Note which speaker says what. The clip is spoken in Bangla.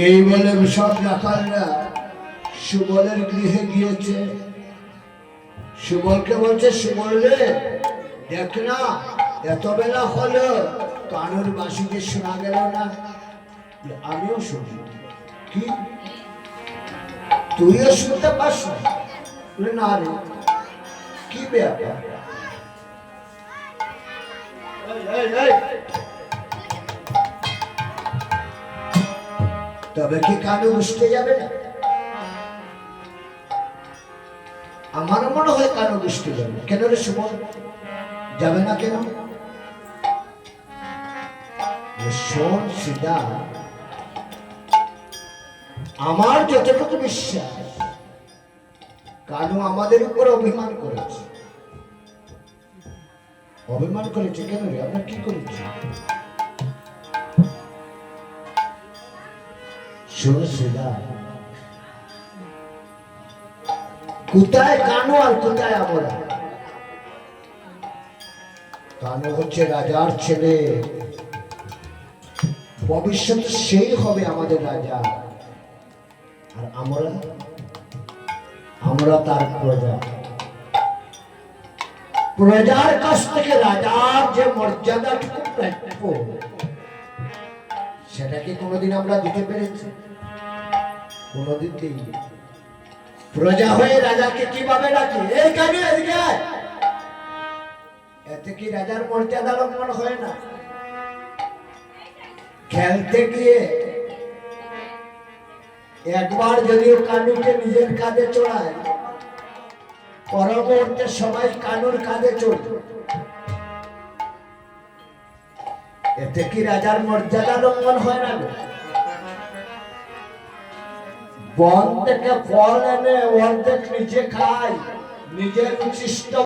Speaker 1: এই বলে সব রাখালরা সুবলের গৃহে গিয়েছে। সুবলকে বলছে, সুবল রে দেখ না, এত বেলা হলো কানুর বাঁশিতে শোনা গেল না। আমিও শুনি। কি তুইও শুনতে পাস না? রে কি ব্যাপার? তবে কি কানু বুঝতে যাবে না? আমার মনে হয় কানু বুঝতে যাবে। কেন রে সুমন যাবে না কেন? শোন সিদা, আমার যতটুকু বিশ্বাস কানু আমাদের উপর অভিমান করেছে। অভিমান করেছে কেন রে? আমরা কি করেছি? শোন সিদা, কোথায় কানু আর কোথায় আমরা? কানু হচ্ছে রাজার ছেলে, ভবিষ্যতে সেই হবে আমাদের রাজা। আর আমরা তার প্রজা। প্রজার কাছ থেকে রাজার যে মর্যাদাটুকু প্রাপ্য, সেটাকে কোনোদিন আমরা দিতে পেরেছি? কোনোদিন দিইনি। প্রজা হয়ে রাজাকে কিভাবে ডাকে, এই কানে এদিকে আয়, এতে কি রাজার মর্যাদা লঙ্ঘন হয় না? খেলতে গিয়ে একবার যদিও কানুকে নিজের কাঁধে চড়ায়, পরবর্তী সবাই কানুর কাঁধে চড়ত, এতে কি রাজার মর্যাদা লঙ্ঘন হয় না? বন থেকে ফল এনে অর্ধেক নিজে খায়, নিজের উচ্ছিষ্ট